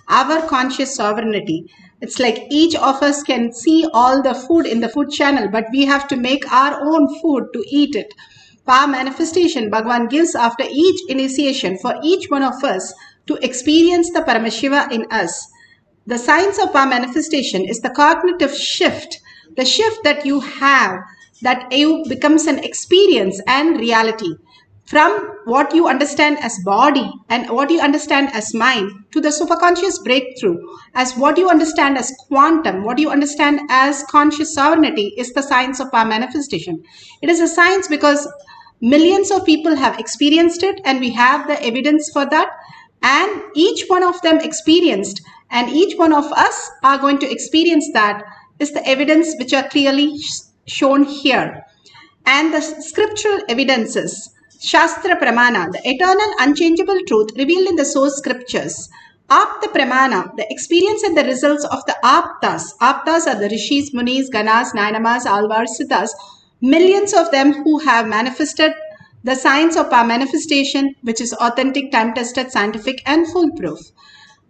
our conscious sovereignty. It's like each of us can see all the food in the food channel, but we have to make our own food to eat it. Power manifestation Bhagavan gives after each initiation for each one of us to experience the Paramashiva in us. The science of power manifestation is the cognitive shift, the shift that you have, that you becomes an experience and reality. From what you understand as body and what you understand as mind to the superconscious breakthrough as what you understand as quantum, what you understand as conscious sovereignty is the science of power manifestation. It is a science because millions of people have experienced it and we have the evidence for that, and each one of them experienced and each one of us are going to experience that is the evidence which are clearly shown here. And the scriptural evidences, Shastra Pramana, the eternal unchangeable truth revealed in the source scriptures. Apta Pramana, the experience and the results of the Aptas. Aptas are the Rishis, Munis, Ganas, Nainamas, Alvars, Siddhas. Millions of them who have manifested the science of power manifestation, which is authentic, time-tested, scientific and foolproof.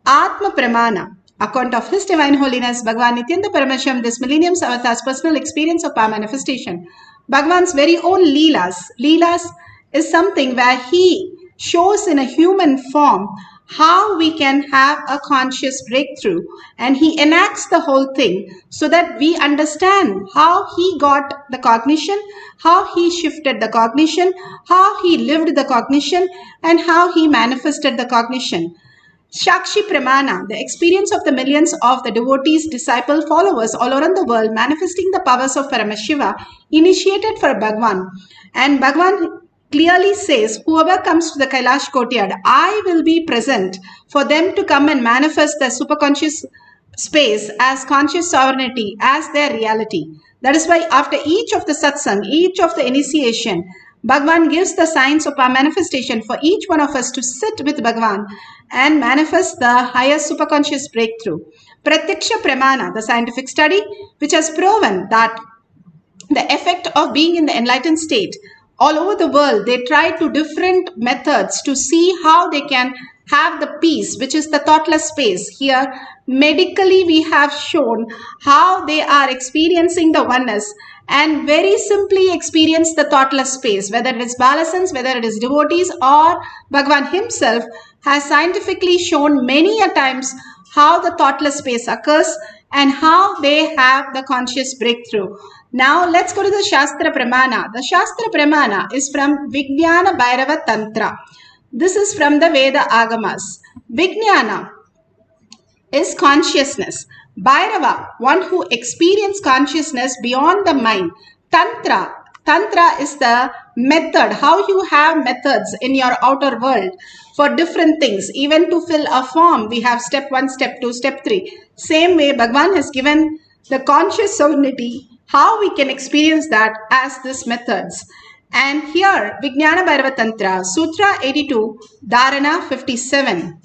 Atma Pramana, account of His Divine Holiness Bhagavan Nithyananda Paramashivam, this millennium's avatar's personal experience of power manifestation. Bhagavan's very own Leelas. Leelas is something where he shows in a human form how we can have a conscious breakthrough, and he enacts the whole thing so that we understand how he got the cognition, how he shifted the cognition, how he lived the cognition, and how he manifested the cognition. Shakshi Pramana, the experience of the millions of the devotees, disciple, followers all around the world manifesting the powers of Paramashiva initiated for Bhagavan. And Bhagavan clearly says, whoever comes to the Kailash courtyard, I will be present for them to come and manifest the superconscious space as conscious sovereignty, as their reality. That is why after each of the satsang, each of the initiation, Bhagavan gives the science of our manifestation for each one of us to sit with Bhagavan and manifest the higher superconscious breakthrough. Pratyaksha Pramana, the scientific study which has proven that the effect of being in the enlightened state all over the world, they try to different methods to see how they can have the peace, which is the thoughtless space. Here, medically, we have shown how they are experiencing the oneness and very simply experience the thoughtless space, whether it is Balasans, whether it is devotees or Bhagavan himself has scientifically shown many a times how the thoughtless space occurs and how they have the conscious breakthrough. Now let's go to the Shastra Pramana. The Shastra Pramana is from Vijnana Bhairava Tantra. This is from the Veda Agamas. Vijnana is consciousness. Bhairava, one who experiences consciousness beyond the mind. Tantra is the method, how you have methods in your outer world for different things. Even to fill a form, we have step 1, step 2, step 3. Same way, Bhagavan has given the conscious sovereignty, how we can experience that as these methods. And here, Vijnana Bhairava Tantra, Sutra 82, Dharana 57.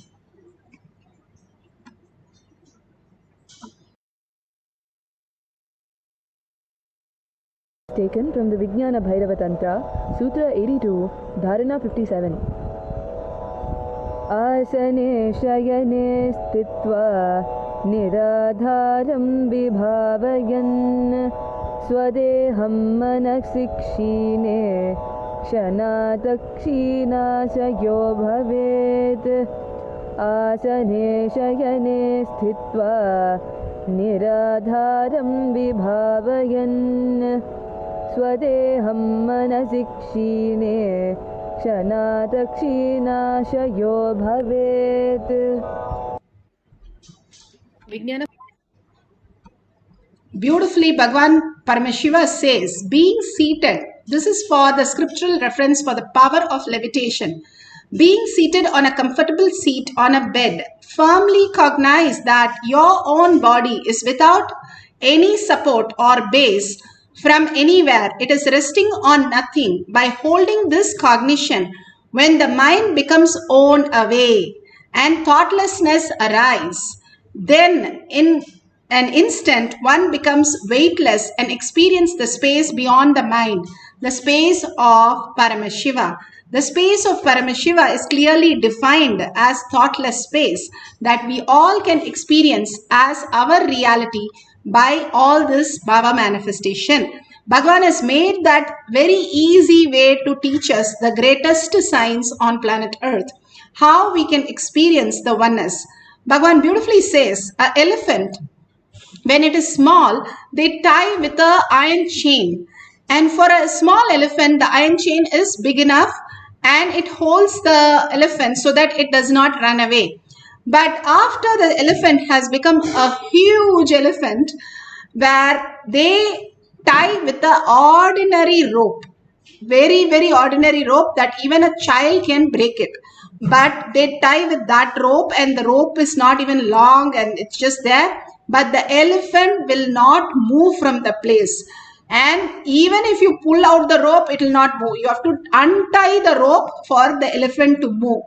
Taken from the Vijnana Bhairava Tantra, Sutra 82, Dharana 57. Asane shayane stitva niradharam vibhavayan swadeham manaksikshine kshanatakshinashayo bhavet. Asane shayane stitva niradharam vibhavayan Swadeham manasikshine kshanatakshinashayo bhavet. Beautifully, Bhagavan Paramashiva says, being seated, this is for the scriptural reference for the power of levitation. Being seated on a comfortable seat on a bed, firmly cognize that your own body is without any support or base from anywhere. It is resting on nothing. By holding this cognition, when the mind becomes worn away and thoughtlessness arises, then in an instant one becomes weightless and experience the space beyond the mind, the space of Paramashiva. The space of Paramashiva is clearly defined as thoughtless space that we all can experience as our reality by all this Bhava manifestation. Bhagavan has made that very easy way to teach us the greatest science on planet Earth, how we can experience the oneness. Bhagavan beautifully says, an elephant, when it is small, they tie with a iron chain. And for a small elephant, the iron chain is big enough and it holds the elephant so that it does not run away. But after the elephant has become a huge elephant, where they tie with the ordinary rope, very, very ordinary rope that even a child can break it. But they tie with that rope, and the rope is not even long and it's just there. But the elephant will not move from the place. And even if you pull out the rope, it will not move. You have to untie the rope for the elephant to move.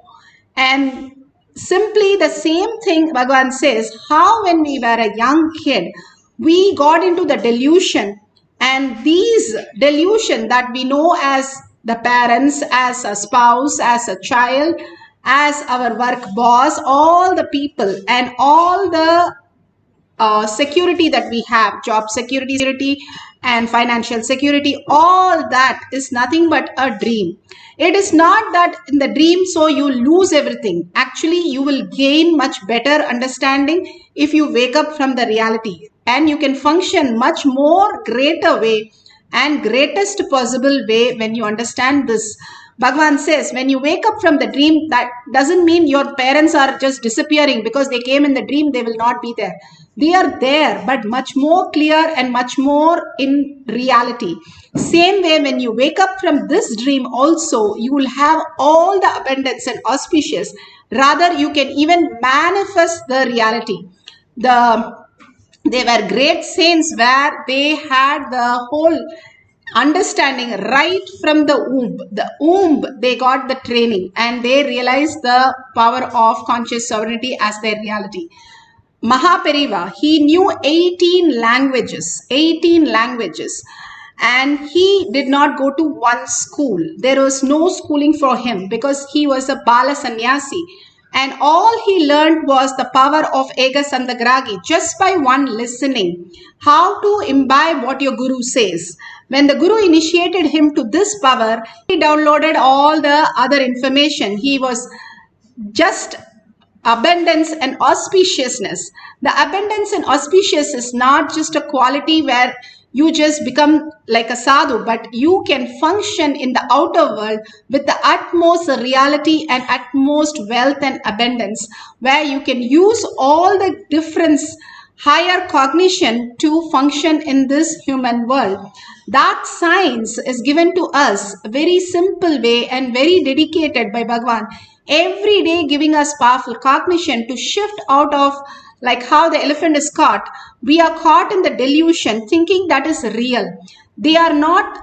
And simply the same thing Bhagavan says, how when we were a young kid, we got into the delusion, and these delusion that we know as the parents, as a spouse, as a child, as our work boss, all the people and all the security that we have, job security and financial security, all that is nothing but a dream. It is not that in the dream so you lose everything. Actually, you will gain much better understanding if you wake up from the reality, and you can function much more greater way and greatest possible way when you understand this. Bhagavan says, when you wake up from the dream, that doesn't mean your parents are just disappearing because they came in the dream, they will not be there. They are there, but much more clear and much more in reality. Same way, when you wake up from this dream also, you will have all the abundance and auspicious. Rather, you can even manifest the reality. They were great saints where they had the whole understanding right from the womb. The womb, they got the training and they realized the power of conscious sovereignty as their reality. Mahaperiva, he knew 18 languages, and he did not go to one school. There was no schooling for him because he was a Bala Sannyasi. And all he learned was the power of Ega Sandagragi just by one listening. How to imbibe what your Guru says. When the Guru initiated him to this power, he downloaded all the other information. He was just abundance and auspiciousness. The abundance and auspicious is not just a quality where you just become like a sadhu, but you can function in the outer world with the utmost reality and utmost wealth and abundance, where you can use all the difference, higher cognition to function in this human world. That science is given to us a very simple way and very dedicated by Bhagavan, every day giving us powerful cognition to shift out of, like how the elephant is caught. We are caught in the delusion thinking that is real. They are not.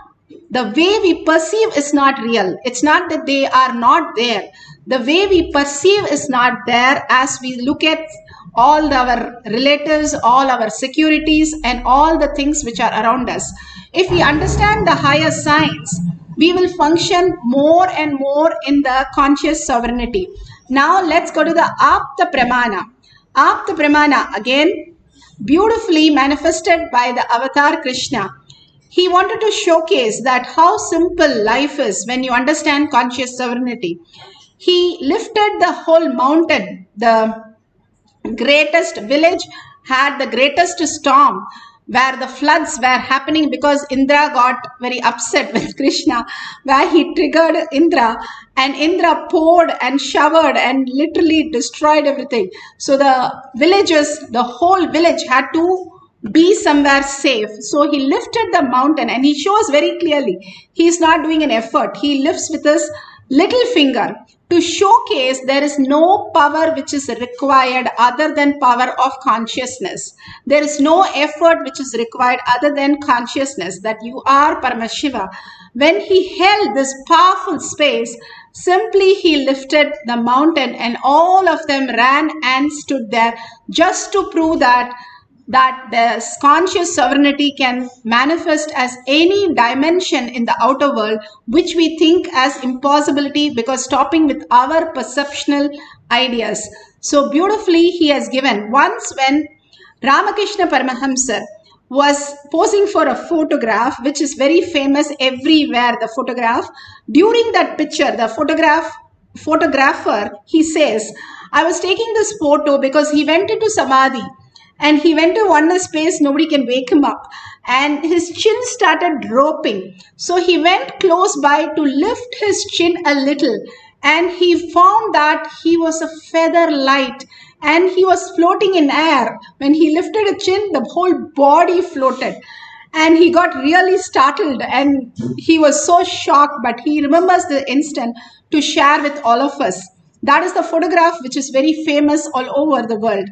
The way we perceive is not real. It's not that they are not there. The way we perceive is not there as we look at all our relatives, all our securities and all the things which are around us. If we understand the higher science, we will function more and more in the conscious sovereignty. Now let's go to the Apta Pramana. Apta Pramana, again, beautifully manifested by the Avatar Krishna. He wanted to showcase that how simple life is when you understand conscious sovereignty. He lifted the whole mountain. The greatest village had the greatest storm, where the floods were happening because Indra got very upset with Krishna, where he triggered Indra, and Indra poured and showered and literally destroyed everything. So the villagers, the whole village had to be somewhere safe. So he lifted the mountain, and he shows very clearly he is not doing an effort. He lifts with his little finger to showcase there is no power which is required other than power of consciousness. There is no effort which is required other than consciousness that you are Paramashiva. When he held this powerful space, simply he lifted the mountain and all of them ran and stood there just to prove that that the conscious sovereignty can manifest as any dimension in the outer world which we think as impossibility because stopping with our perceptional ideas. So beautifully he has given. Once when Ramakrishna Paramahamsa was posing for a photograph which is very famous everywhere, the photograph, during that picture the photographer, he says, I was taking this photo because he went into samadhi and he went to oneness space, nobody can wake him up, and his chin started dropping. So he went close by to lift his chin a little, and he found that he was a feather light and he was floating in air. When he lifted a chin, the whole body floated, and he got really startled and he was so shocked, but he remembers the instant to share with all of us. That is the photograph which is very famous all over the world.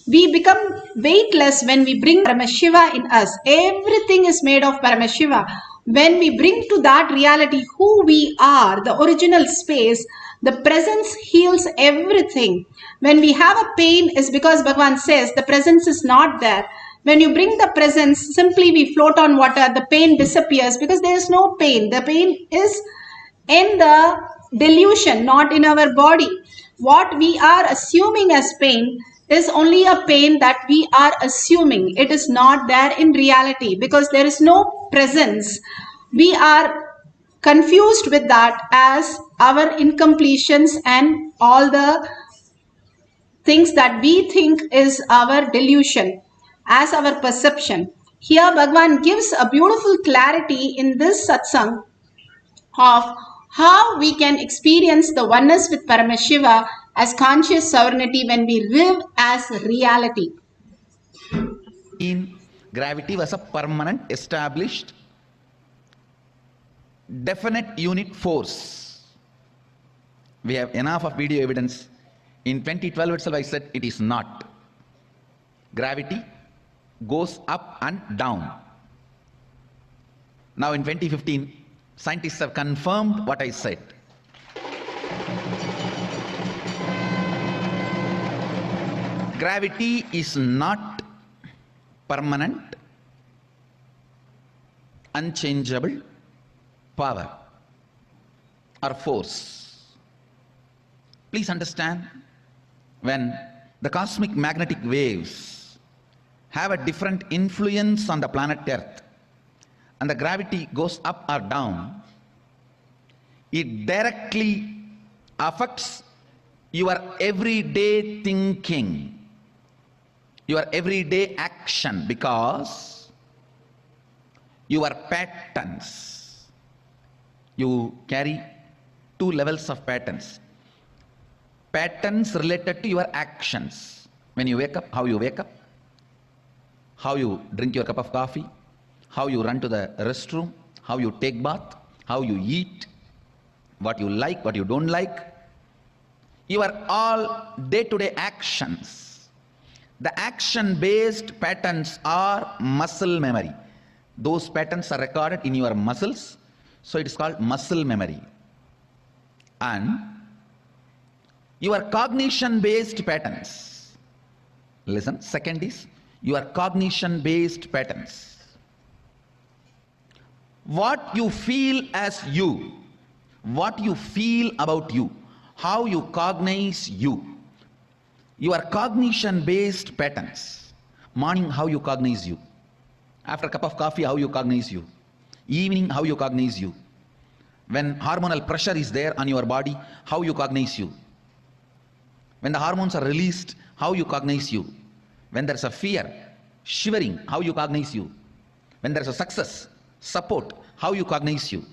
We become weightless when we bring Paramashiva in us. Everything is made of Paramashiva. When we bring to that reality who we are, the original space, the presence heals everything. When we have a pain is because Bhagavan says the presence is not there. When you bring the presence, simply we float on water, the pain disappears because there is no pain. The pain is in the delusion, not in our body. What we are assuming as pain is only a pain that we are assuming. It is not there in reality because there is no presence. We are confused with that as our incompletions and all the things that we think is our delusion as our perception. Here Bhagavan gives a beautiful clarity in this satsang of how we can experience the oneness with Paramashiva as conscious sovereignty when we live as reality. In gravity was a permanent, established, definite unit force. We have enough of video evidence. In 2012 itself I said it is not. Gravity goes up and down. Now in 2015, scientists have confirmed what I said. Gravity is not permanent, unchangeable power or force. Please understand, when the cosmic magnetic waves have a different influence on the planet Earth and the gravity goes up or down, it directly affects your everyday thinking, your everyday action, because your patterns, you carry two levels of patterns. Patterns related to your actions. When you wake up, how you wake up, how you drink your cup of coffee, how you run to the restroom, how you take bath, how you eat, what you like, what you don't like. Your all day-to-day actions. The action-based patterns are muscle memory. Those patterns are recorded in your muscles, so it is called muscle memory. And your cognition-based patterns. Listen, second is your cognition-based patterns. What you feel as you, what you feel about you, how you cognize you, your cognition-based patterns. Morning, how you cognize you. After a cup of coffee, how you cognize you. Evening, how you cognize you. When hormonal pressure is there on your body, how you cognize you. When the hormones are released, how you cognize you. When there's a fear, shivering, how you cognize you. When there's a success, support, how you cognize you.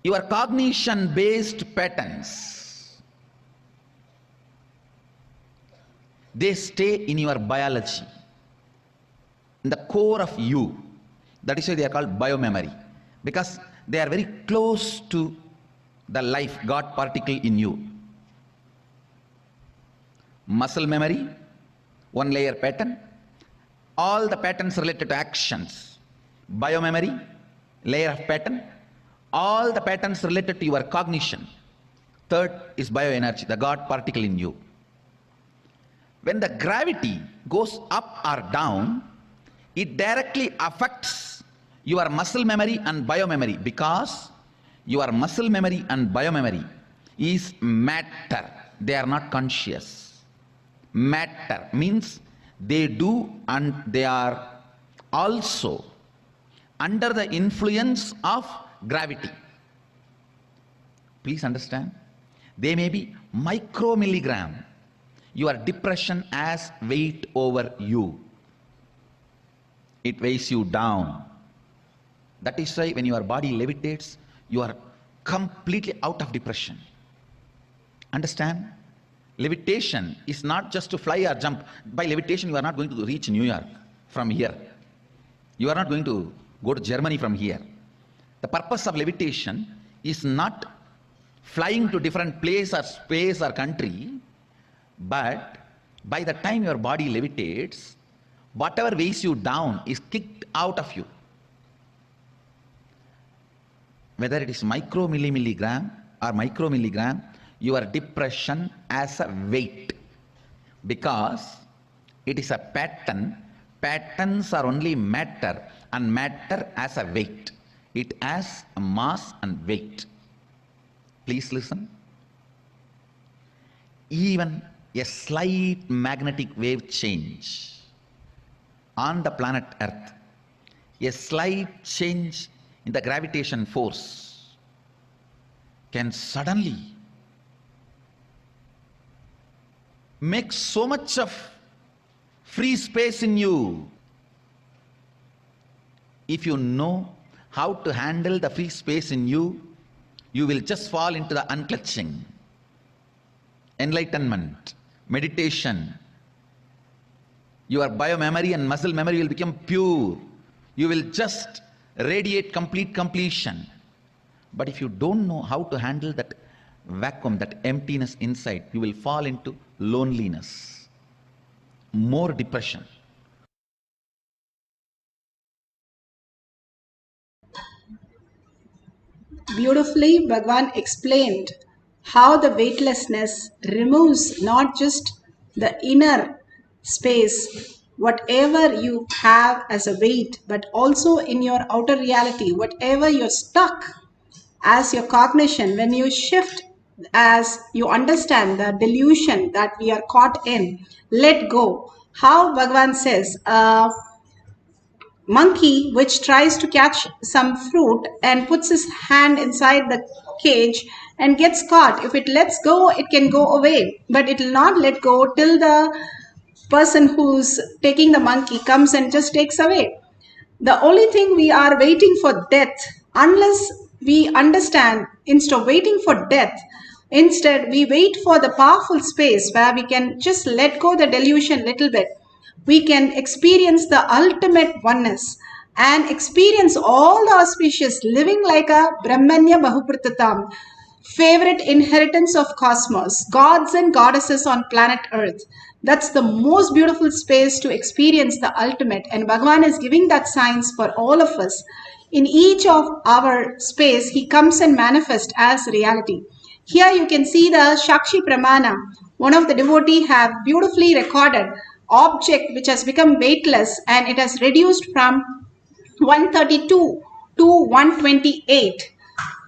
Your cognition-based patterns, they stay in your biology, in the core of you. That is why they are called biomemory, because they are very close to the life, God particle in you. Muscle memory, one layer pattern, all the patterns related to actions. Biomemory, layer of pattern, all the patterns related to your cognition. Third is bioenergy, the God particle in you. When the gravity goes up or down, it directly affects your muscle memory and biomemory, because your muscle memory and biomemory is matter. They are not conscious. Matter means they do, and they are also under the influence of gravity. Please understand. They may be micromilligram. Your depression has weight over you. It weighs you down. That is why when your body levitates, you are completely out of depression. Understand? Levitation is not just to fly or jump. By levitation, you are not going to reach New York from here. You are not going to go to Germany from here. The purpose of levitation is not flying to different place or space or country, but by the time your body levitates, whatever weighs you down is kicked out of you. Whether it is micromilligram or micromilligram, your depression as a weight, because it is a pattern. Patterns are only matter, and matter as a weight. It has a mass and weight. Please listen. Even a slight magnetic wave change on the planet Earth, a slight change in the gravitation force, can suddenly make so much of free space in you. If you know how to handle the free space in you, you will just fall into the unclutching. Enlightenment, meditation, your biomemory and muscle memory will become pure. You will just radiate complete completion. But if you don't know how to handle that vacuum, that emptiness inside, you will fall into loneliness, more depression. Beautifully, Bhagavan explained how the weightlessness removes not just the inner space, whatever you have as a weight, but also in your outer reality, whatever you're stuck as your cognition, when you shift, as you understand the delusion that we are caught in, let go. How Bhagavan says, monkey which tries to catch some fruit and puts his hand inside the cage and gets caught. If it lets go, it can go away, but it will not let go till the person who's taking the monkey comes and just takes away. The only thing we are waiting for death, unless we understand, instead of waiting for death, instead we wait for the powerful space where we can just let go the delusion little bit. We can experience the ultimate oneness and experience all the auspicious living like a Brahmanya Bahupratatam, favorite inheritance of cosmos, gods and goddesses on planet Earth. That's the most beautiful space to experience the ultimate, and Bhagavan is giving that signs for all of us. In each of our space, he comes and manifests as reality. Here you can see the Shakshi Pramana. One of the devotee have beautifully recorded object which has become weightless, and it has reduced from 132 to 128.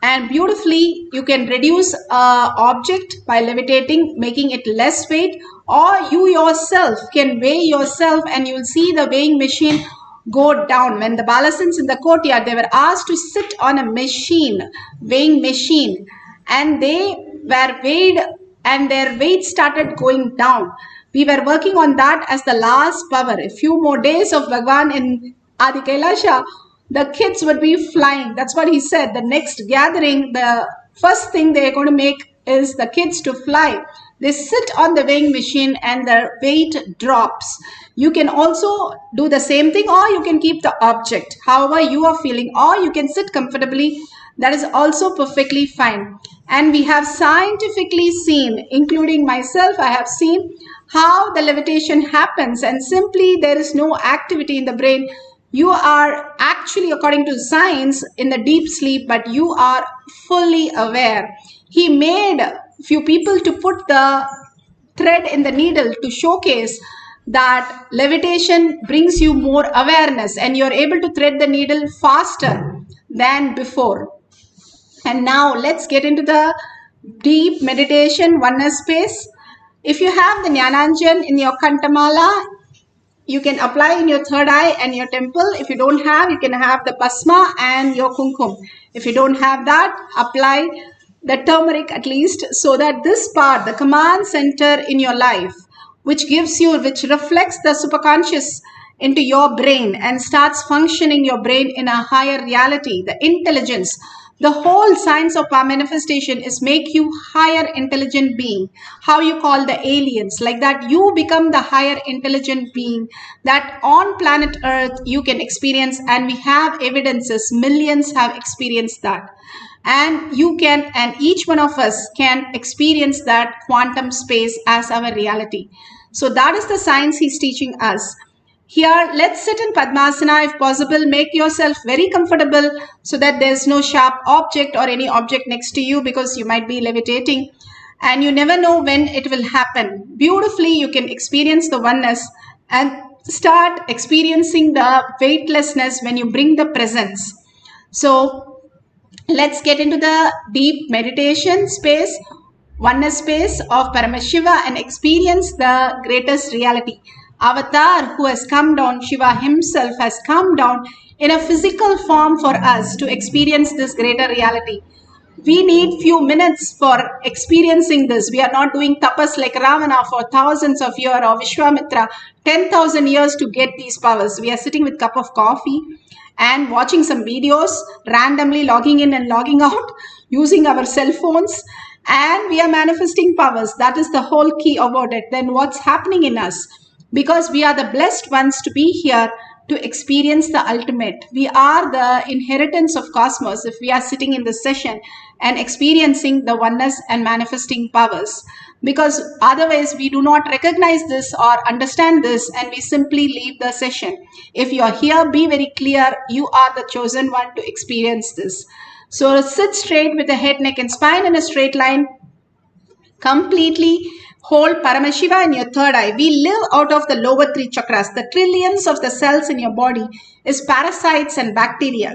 And beautifully you can reduce object by levitating, making it less weight, or you yourself can weigh yourself and you will see the weighing machine go down. When the Balasins in the courtyard, they were asked to sit on a machine, weighing machine, and they were weighed and their weight started going down. We were working on that as the last power. A few more days of Bhagavan in Adi Kailasha, the kids would be flying. That's what he said. The next gathering, the first thing they're going to make is the kids to fly. They sit on the weighing machine and the weight drops. You can also do the same thing, or you can keep the object however you are feeling, or you can sit comfortably. That is also perfectly fine. And we have scientifically seen, including myself, I have seen how the levitation happens, and simply there is no activity in the brain. You are actually, according to science, in the deep sleep, but you are fully aware. He made few people to put the thread in the needle to showcase that levitation brings you more awareness and you're able to thread the needle faster than before. And now let's get into the deep meditation oneness space. If you have the Jnananjan in your Kantamala, you can apply in your third eye and your temple. If you don't have, you can have the Basma and your Kumkum. If you don't have that, apply the turmeric at least, so that this part, the command center in your life, which gives you, which reflects the superconscious into your brain and starts functioning your brain in a higher reality, the intelligence. The whole science of our manifestation is make you higher intelligent being. How you call the aliens, like that you become the higher intelligent being that on planet Earth you can experience, and we have evidences, millions have experienced that. And you can, and each one of us can experience that quantum space as our reality. So that is the science he's teaching us. Here, let's sit in Padmasana if possible. Make yourself very comfortable so that there's no sharp object or any object next to you, because you might be levitating and you never know when it will happen. Beautifully, you can experience the oneness and start experiencing the weightlessness when you bring the presence. So let's get into the deep meditation space, oneness space of Paramashiva, and experience the greatest reality. Avatar who has come down, Shiva himself has come down in a physical form for us to experience this greater reality. We need few minutes for experiencing this. We are not doing tapas like Ravana for thousands of years, or Vishwamitra 10,000 years to get these powers. We are sitting with a cup of coffee and watching some videos, randomly logging in and logging out, using our cell phones, and we are manifesting powers. That is the whole key about it. Then what's happening in us? Because we are the blessed ones to be here to experience the ultimate. We are the inheritance of cosmos if we are sitting in this session and experiencing the oneness and manifesting powers. Because otherwise we do not recognize this or understand this, and we simply leave the session. If you are here, be very clear, you are the chosen one to experience this. So sit straight with the head, neck and spine in a straight line. Completely hold Paramashiva in your third eye. We live out of the lower three chakras. The trillions of the cells in your body is parasites and bacteria.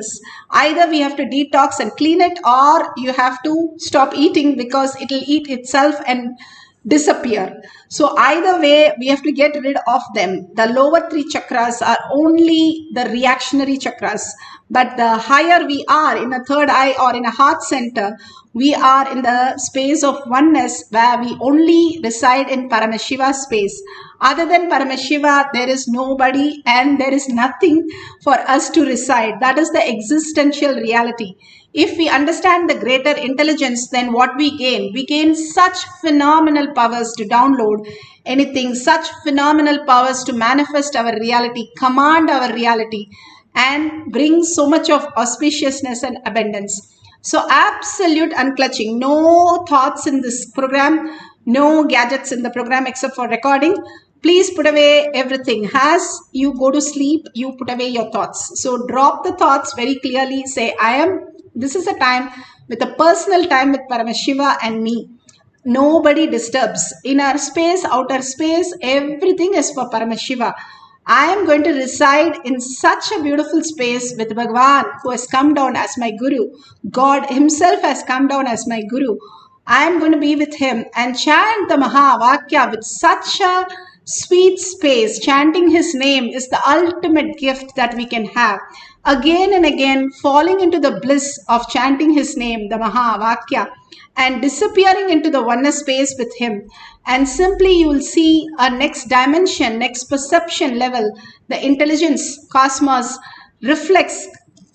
Either we have to detox and clean it, or you have to stop eating because it will eat itself and disappear. So either way, we have to get rid of them. The lower three chakras are only the reactionary chakras. But the higher we are in a third eye or in a heart center, we are in the space of oneness where we only reside in Paramashiva space. Other than Paramashiva, there is nobody and there is nothing for us to reside. That is the existential reality. If we understand the greater intelligence, then what we gain? We gain such phenomenal powers to download anything, such phenomenal powers to manifest our reality, command our reality, and bring so much of auspiciousness and abundance. So absolute unclutching, no thoughts in this program, no gadgets in the program except for recording. Please put away everything. As you go to sleep, you put away your thoughts. So drop the thoughts very clearly. Say, this is a time with a personal time with Paramashiva and me. Nobody disturbs. Inner space, outer space, everything is for Paramashiva. I am going to reside in such a beautiful space with Bhagwan, who has come down as my Guru. God himself has come down as my Guru. I am going to be with him and chant the Mahavakya with such a sweet space. Chanting his name is the ultimate gift that we can have. Again and again, falling into the bliss of chanting his name, the Mahavakya, and disappearing into the oneness space with him. And simply you will see a next dimension, next perception level. The intelligence, cosmos reflects.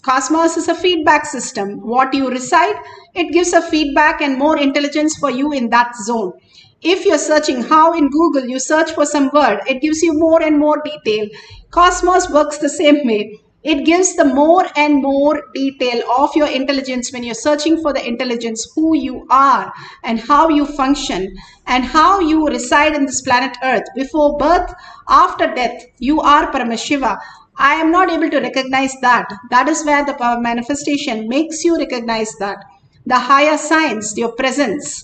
Cosmos is a feedback system. What you recite, it gives a feedback and more intelligence for you in that zone. If you're searching, how in Google you search for some word, it gives you more and more detail. Cosmos works the same way. It gives the more and more detail of your intelligence when you're searching for the intelligence, who you are and how you function and how you reside in this planet Earth. Before birth, after death, you are Paramashiva. I am not able to recognize that. That is where the power manifestation makes you recognize that. The higher science, your presence.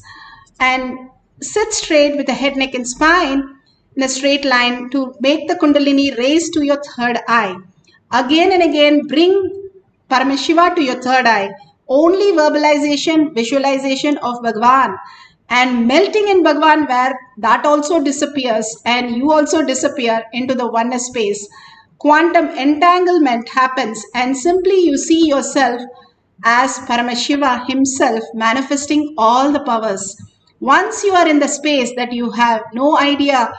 And sit straight with the head, neck and spine. in a straight line to make the Kundalini raise to your third eye. Again and again, bring Paramashiva to your third eye. Only verbalization, visualization of Bhagwan and melting in Bhagwan, where that also disappears and you also disappear into the oneness space. Quantum entanglement happens and simply you see yourself as Paramashiva himself manifesting all the powers. Once you are in the space that you have no idea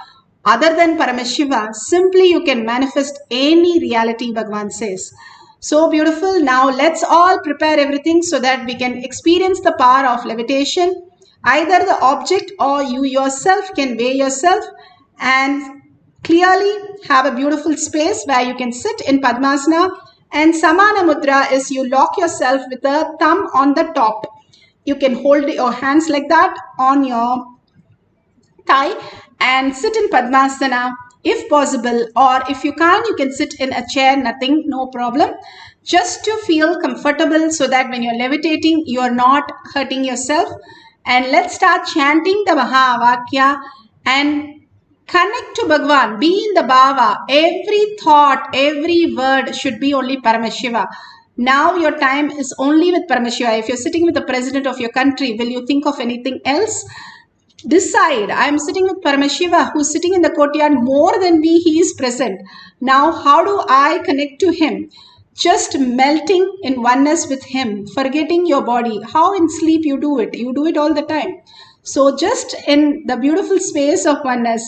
other than Paramashiva, simply you can manifest any reality, Bhagwan says. So beautiful. Now let's all prepare everything so that we can experience the power of levitation. Either the object or you yourself can weigh yourself and clearly have a beautiful space where you can sit in Padmasana. And Samana Mudra is you lock yourself with the thumb on the top. You can hold your hands like that on your thigh and sit in Padmasana if possible, or if you can't, you can sit in a chair, nothing, no problem. Just to feel comfortable so that when you're levitating, you're not hurting yourself. And let's start chanting the Mahavakya and connect to Bhagwan. Be in the Bhava. Every thought, every word should be only Paramashiva. Now your time is only with Paramashiva. If you're sitting with the president of your country, will you think of anything else? Decide, I am sitting with Paramashiva who's sitting in the courtyard more than me, he is present. Now how do I connect to him? Just melting in oneness with him, forgetting your body. How in sleep you do it all the time. So just in the beautiful space of oneness,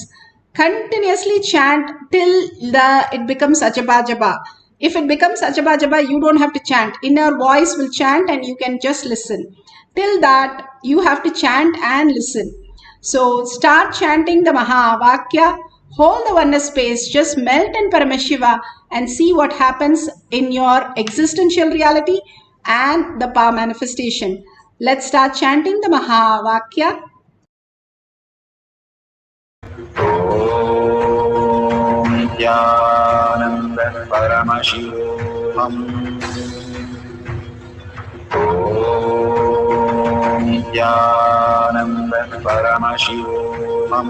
continuously chant till it becomes Ajaba Jaba. If it becomes Ajaba Jaba, you don't have to chant. Inner voice will chant and you can just listen. Till that, you have to chant and listen. So start chanting the Mahavakya, hold the oneness space, just melt in Paramashiva and see what happens in your existential reality and the power manifestation. Let's start chanting the Mahavakya. Om Nithyananda Paramashivoham. Om Nithyananda Paramashivoham.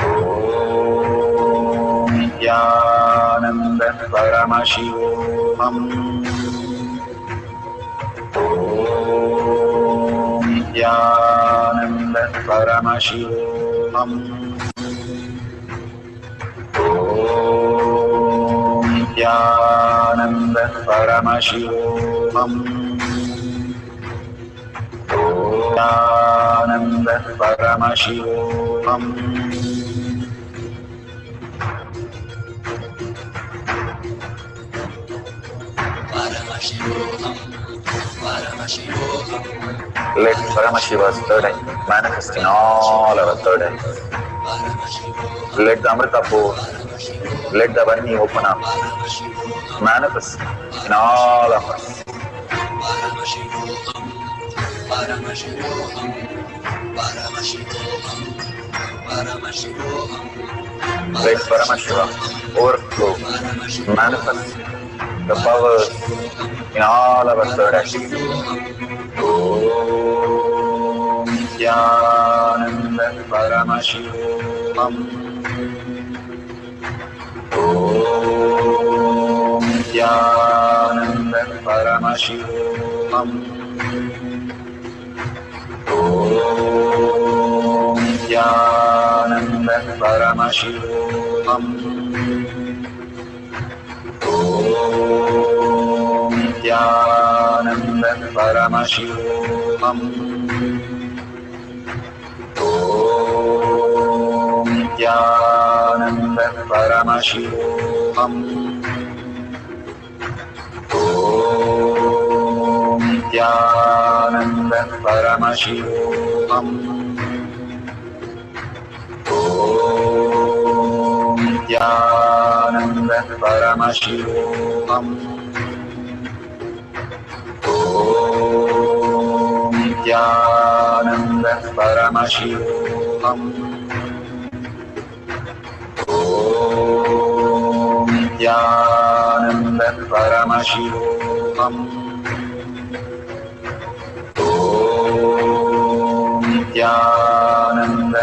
Om Nithyananda Paramashivoham. Om Nithyananda Paramashivoham. Om Nithyananda Paramashivoham. Nithyananda Paramashivoham. Let Paramashiva's third eye manifest in all our third eyes. Let the Amrita pour, let the Varni open up, manifest in all of us. Let Paramashiva overflow, manifest the powers in all our third eyes. Om Nithyananda Paramashivoham. Om Nithyananda Paramashivoham. Om Nithyananda Paramashivoham. Om Nithyananda Paramashivoham. Om Nithyananda Paramashivoham. Om Nithyananda Paramashivoham. Om Nithyananda Paramashivoham. Om Nithyananda Paramashivoham. Om Nithyananda Paramashivoham. Om Nithyananda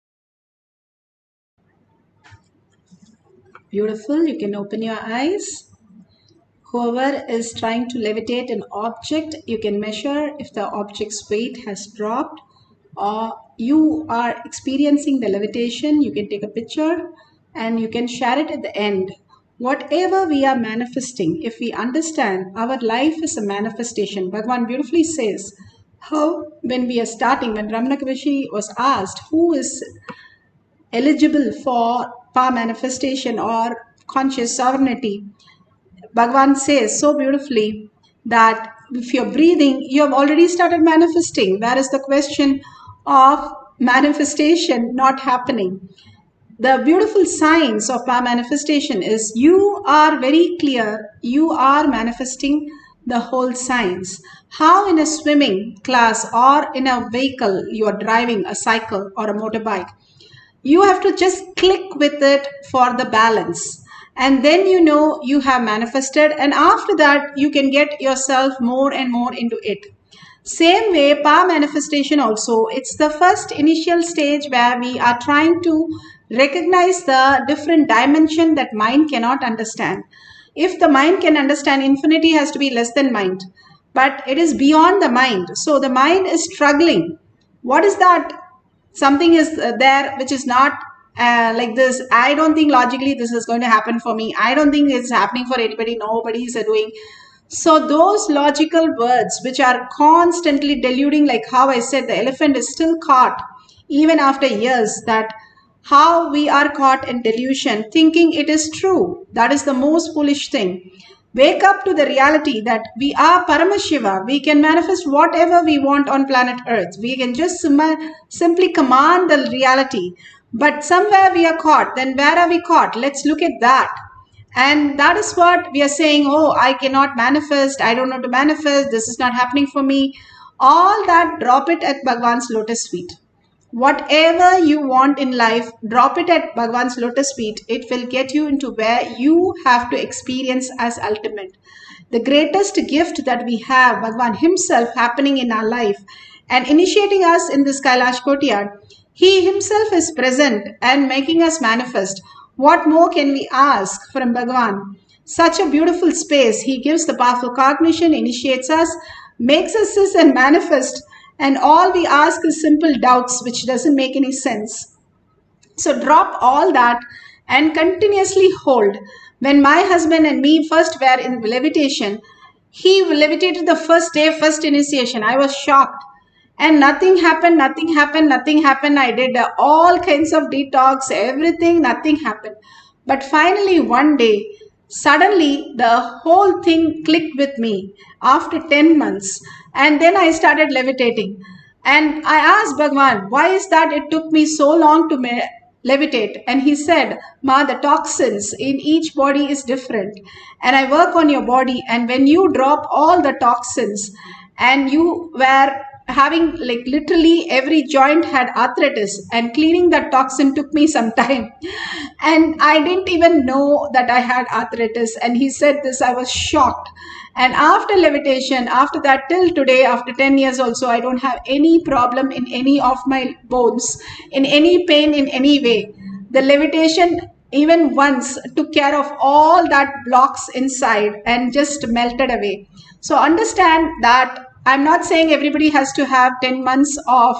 Beautiful. You can open your eyes. Whoever is trying to levitate an object, you can measure if the object's weight has dropped or you are experiencing the levitation. You can take a picture and you can share it at the end. Whatever we are manifesting, if we understand our life is a manifestation, Bhagavan beautifully says how when we are starting, when Ramana Kavishi was asked who is eligible for power manifestation or conscious sovereignty, Bhagavan says so beautifully that if you're breathing, you have already started manifesting. Where is the question of manifestation not happening? The beautiful science of power manifestation is you are very clear, you are manifesting the whole science. How in a swimming class or in a vehicle you are driving a cycle or a motorbike, you have to just click with it for the balance, and then you know you have manifested, and after that you can get yourself more and more into it. Same way, power manifestation also, it's the first initial stage where we are trying to recognize the different dimension that mind cannot understand. If the mind can understand, infinity has to be less than mind, but it is beyond the mind, so the mind is struggling. What is that? Something is there which is not like this. I don't think logically this is going to happen for me. I don't think it's happening for anybody. Nobody is doing. So those logical words which are constantly deluding, like how I said, the elephant is still caught even after years, that how we are caught in delusion thinking it is true. That is the most foolish thing. Wake up to the reality that we are Paramashiva. We can manifest whatever we want on planet Earth. We can just simply command the reality. But somewhere we are caught. Then where are we caught? Let's look at that. And that is what we are saying. Oh, I cannot manifest. I don't know to manifest. This is not happening for me. All that, drop it at Bhagavan's lotus feet. Whatever you want in life, drop it at Bhagavan's lotus feet. It will get you into where you have to experience as ultimate. The greatest gift that we have, Bhagavan himself happening in our life and initiating us in this Kailash Kotiyard. He himself is present and making us manifest. What more can we ask from Bhagavan? Such a beautiful space. He gives the powerful cognition, initiates us, makes us sis and manifest. And all we ask is simple doubts, which doesn't make any sense. So drop all that and continuously hold. When my husband and me first were in levitation, he levitated the first day, first initiation. I was shocked. And nothing happened. I did all kinds of detox, everything, nothing happened. But finally, one day, suddenly the whole thing clicked with me after 10 months. And then I started levitating. And I asked Bhagavan, why is that it took me so long to levitate? And he said, Ma, the toxins in each body is different. And I work on your body. And when you drop all the toxins and you were having like literally every joint had arthritis, and cleaning that toxin took me some time, and I didn't even know that I had arthritis. And he said this, I was shocked. And after levitation, after that till today, after 10 years also, I don't have any problem in any of my bones, in any pain in any way. The levitation even once took care of all that blocks inside and just melted away. So understand that I'm not saying everybody has to have 10 months of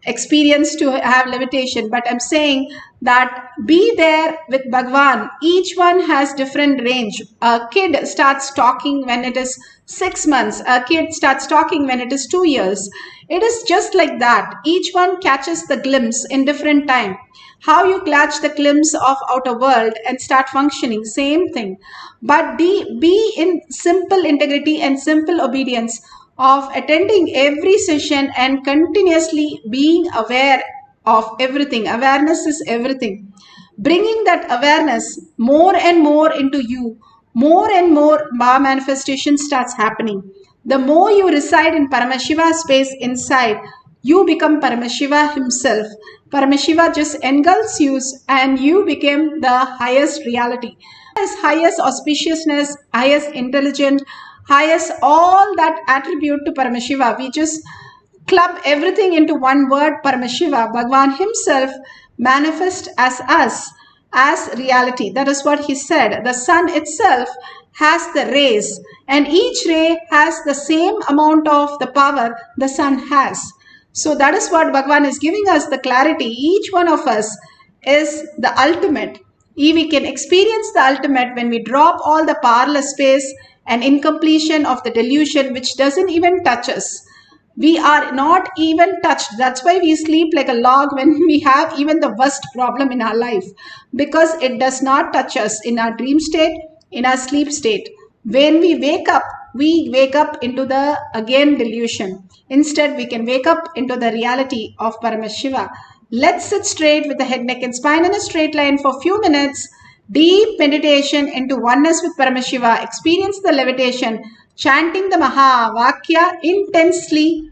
experience to have levitation, but I'm saying that be there with Bhagavan. Each one has different range. A kid starts talking when it is 6 months. A kid starts talking when it is 2 years. It is just like that. Each one catches the glimpse in different time. How you catch the glimpse of outer world and start functioning, same thing. But be in simple integrity and simple obedience of attending every session and continuously being aware of everything. Awareness is everything. Bringing that awareness more and more into you, more and more manifestation starts happening. The more you reside in Paramashiva space inside, you become Paramashiva himself. Paramashiva just engulfs you and you became the highest reality. Highest auspiciousness, highest intelligent, highest all that attribute to Paramashiva. We just club everything into one word, Paramashiva. Bhagavan himself manifests as us. as reality. That is what he said. The sun itself has the rays, and each ray has the same amount of the power the sun has. So that is what Bhagavan is giving us the clarity. Each one of us is the ultimate. We can experience the ultimate when we drop all the powerless space and incompletion of the delusion which doesn't even touch us. We are not even touched. That's why we sleep like a log when we have even the worst problem in our life, because it does not touch us in our dream state, in our sleep state. When we wake up into the again delusion. Instead, we can wake up into the reality of Paramashiva. Let's sit straight with the head, neck and spine in a straight line for a few minutes. Deep meditation into oneness with Paramashiva. Experience the levitation, chanting the Maha Vakya intensely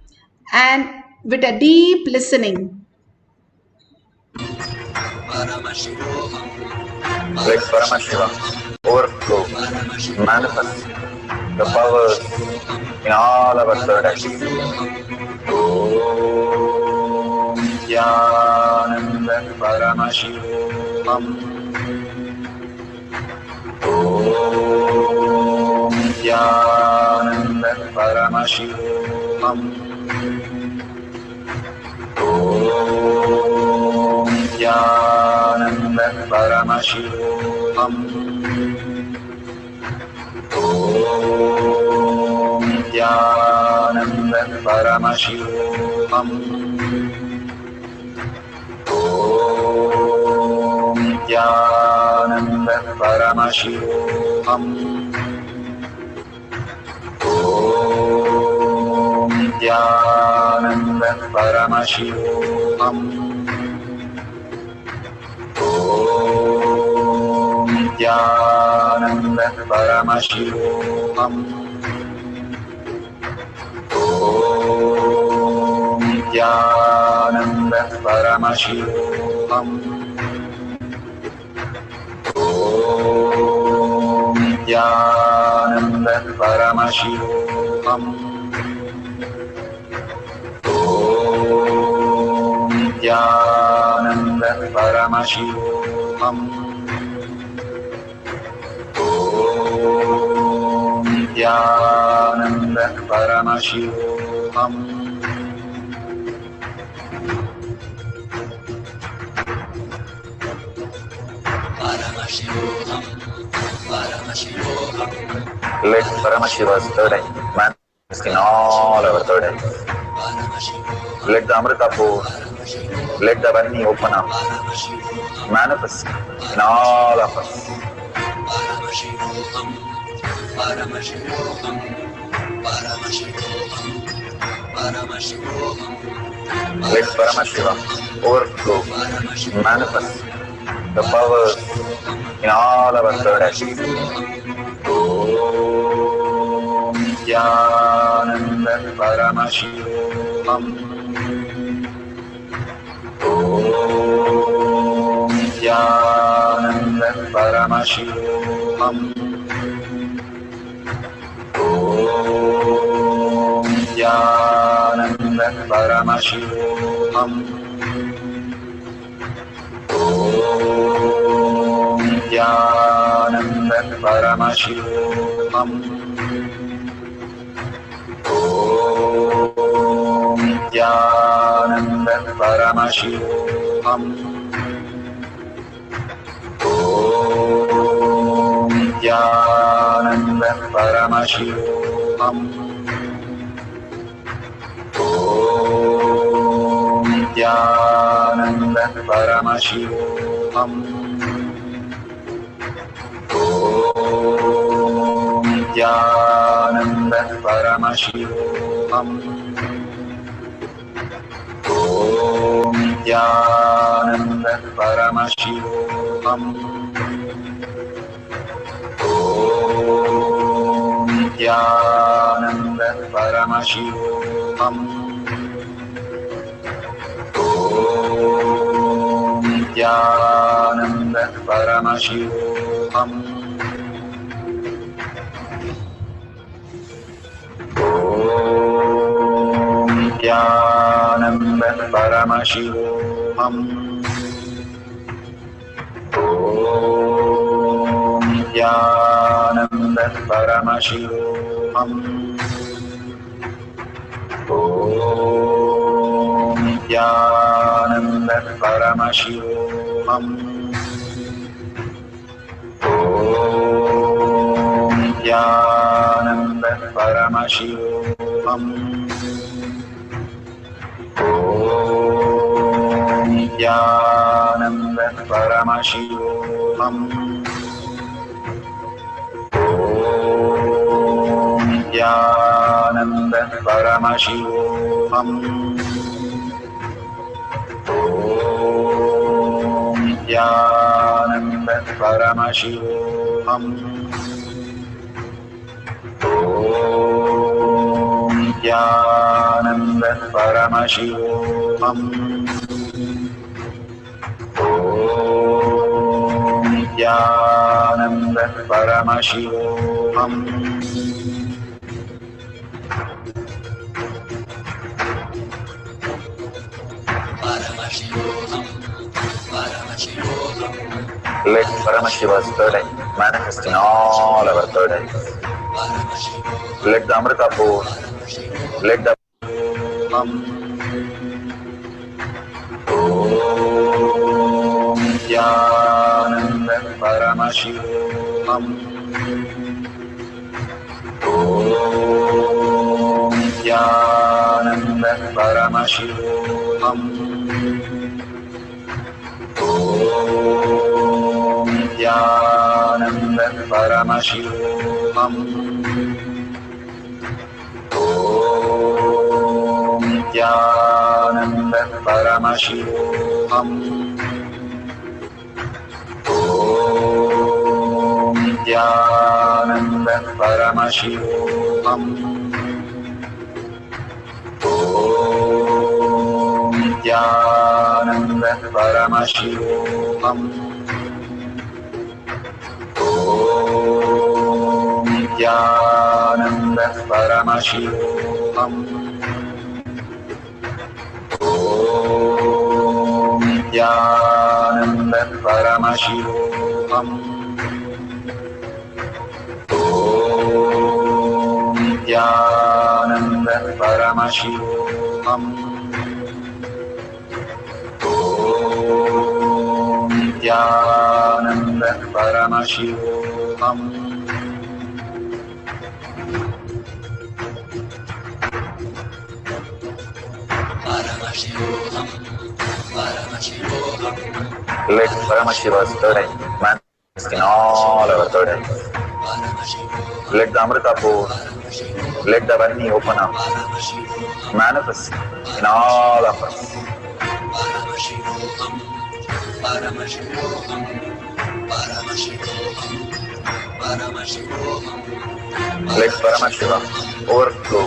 and with a deep listening. Let Paramashiva overflow, manifest the powers in all our third eye. Om Nithyananda Paramashivam. Om Nithyananda Paramashivam. Om Nithyananda Paramashivoham. Om Nithyananda Paramashivoham. Om Nithyananda Paramashivoham. Om Nithyananda Paramashivoham. Om Nithyananda Paramashivoham. Om Nithyananda Paramashivoham. Om Nithyananda Paramashivoham. Om Nithyananda Paramashivoham. Om Nithyananda Paramashivoham. Paramashivoham, Paramashivoham. Let Paramashiva's third eye manifest in all our third eyes. Let the Amrita pour, let the Varni open up, manifest in all of us. Paramashivoham, Paramashivoham, Paramashivoham, Paramashivoham. Let Paramashiva overflow, manifest the powers in all our third eyes. Om Nithyananda Paramashivoham. Om Nithyananda Paramashivoham. Om Nithyananda Paramashivoham. Om Nithyananda Paramashivoham. Om Nithyananda Paramashivoham. Om Nithyananda Paramashivoham. Om Nithyananda Paramashivoham. Om Nithyananda Paramashivoham. Om Nithyananda Paramashivoham. Om Nithyananda Paramashivoham. Om Nithyananda Paramashivoham. Om Nithyananda Paramashivoham. Om Nithyananda Paramashivoham. Om Nithyananda Paramashivoham. Om Nithyananda Paramashivoham. Om Nithyananda Paramashivoham. Om Nithyananda Paramashivoham. Om Nithyananda Paramashivoham. Om Nithyananda Paramashivoham. Om Nithyananda Paramashivoham. Paramashivoham, Paramashivoham, Let Paramashiva's third eye manifest in all our third eyes. Paramashivoham, Let the Amrita pour, Paramashivoham, let the Om Nithyananda Paramashivoham. Om Nithyananda Paramashivoham. Om Nithyananda Paramashivoham. Om Nithyananda Paramashivoham. Om Nithyananda Paramashivoham. Om Nithyananda Paramashivoham. Om Nithyananda Paramashivoham. Om Nithyananda Paramashivoham. Om Nithyananda Paramashivoham. Om Nithyananda Paramashivoham. Paramashivoham, Paramashivoham, Let Paramashiva's third eye manifest in all our third eyes. Paramashivoham, Let the Amrita pour, Paramashivoham, let the Varni open up, Paramashivoham, manifest in all of us. Paramashivoham, Paramashivoham, Paramashivoham, Paramashivoham, Let Paramashiva overflow,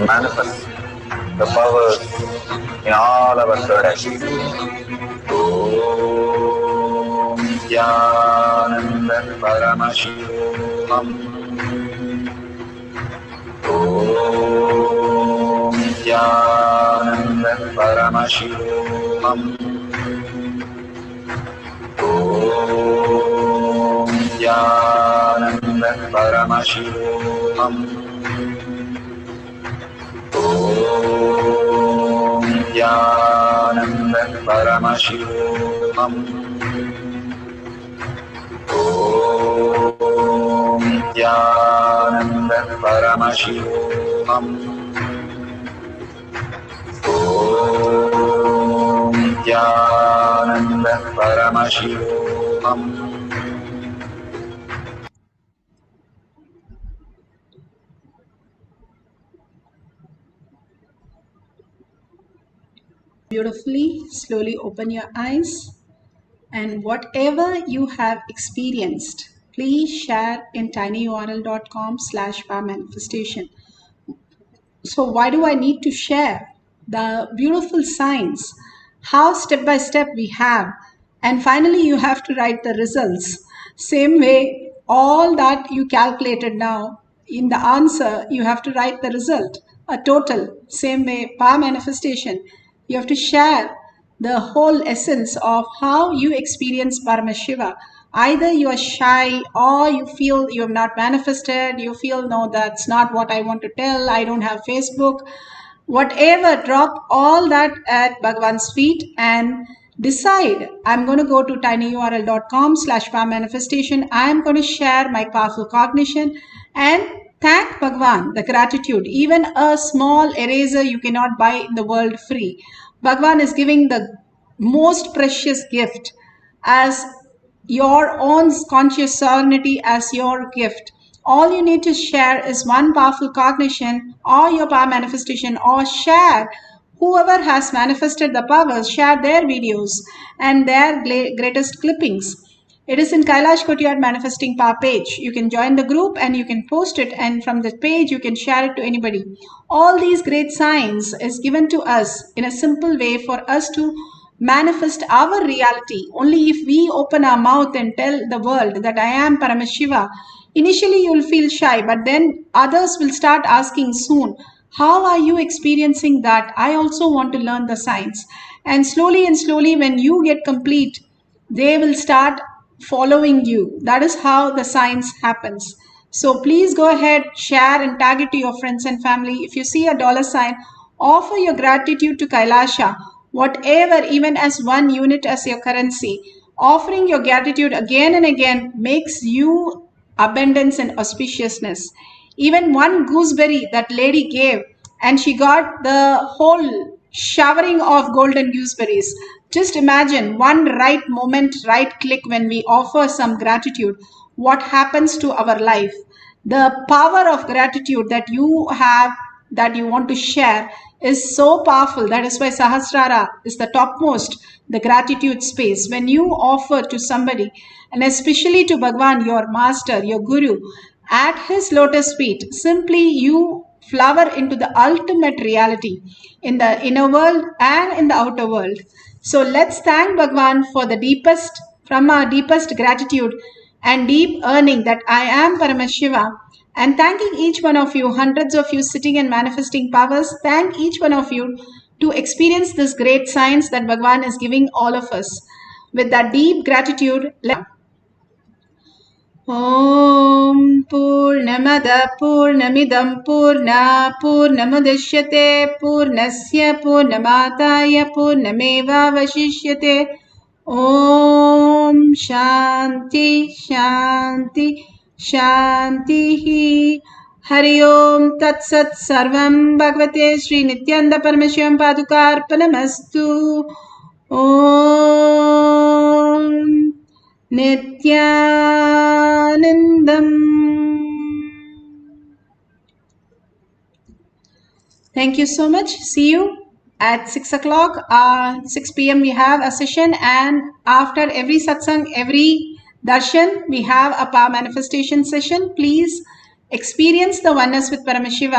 manifest the powers in all our third eyes. Om Nithyananda Paramashivoham. Om Nithyananda Paramashivoham. Om Nithyananda Paramashivoham. Om Nithyananda Paramashivoham. Om Nithyananda Paramashivoham. Om Nithyananda Paramashivoham. Beautifully, slowly open your eyes, and whatever you have experienced, please share in tinyurl.com/powermanifestation. So why do I need to share the beautiful signs, how step by step we have, and finally you have to write the results. Same way, all that you calculated now, in the answer, you have to write the result, a total. Same way, power manifestation, you have to share the whole essence of how you experience Paramashiva. Either you are shy or you feel you have not manifested, you feel, no, that's not what I want to tell, I don't have Facebook. Whatever, drop all that at Bhagwan's feet and decide, I'm going to go to tinyurl.com/power-manifestation. I'm going to share my powerful cognition and thank Bhagwan, the gratitude. Even a small eraser you cannot buy in the world free. Bhagwan is giving the most precious gift as your own conscious sovereignty as your gift. All you need to share is one powerful cognition or your power manifestation, or share whoever has manifested the powers, share their videos and their greatest clippings. It is in Kailash Kotyard Manifesting Power page. You can join the group and you can post it, and from the page you can share it to anybody. All these great signs is given to us in a simple way for us to manifest our reality. Only if we open our mouth and tell the world that I am Paramashiva. Initially you will feel shy, but then others will start asking soon, how are you experiencing that? I also want to learn the science. And slowly when you get complete, they will start following you. That is how the science happens. So please go ahead, share and tag it to your friends and family. If you see a $sign, offer your gratitude to Kailasha, whatever, even as 1 unit as your currency. Offering your gratitude again and again makes you abundance and auspiciousness. Even one gooseberry that lady gave, and she got the whole showering of golden gooseberries. Just imagine one right moment, right click when we offer some gratitude, what happens to our life. The power of gratitude that you have, that you want to share, is so powerful. That is why Sahasrara is the topmost, the gratitude space. When you offer to somebody, and especially to Bhagwan, your master, your guru, at his lotus feet, simply you flower into the ultimate reality in the inner world and in the outer world. So let's thank Bhagwan for the deepest, from our deepest gratitude and deep earning that I am Paramashiva. And thanking each one of you, hundreds of you sitting and manifesting powers, thank each one of you to experience this great science that Bhagwan is giving all of us. With that deep gratitude, Om Purnamada Purnamidam Purna Purnamudashyate Purnasya Purnamataya Purnameva Vashishyate. Om Shanti Shanti Shanti. Hari Om Tat Sat Sarvam Bhagavate Shri Nithyananda Paramashivam Padukarpanamastu. Om Nithyanandam. Thank you so much. See you at 6 o'clock, 6 p.m. we have a session, and after every satsang, every darshan, we have a power manifestation session. Please experience the oneness with Paramashiva.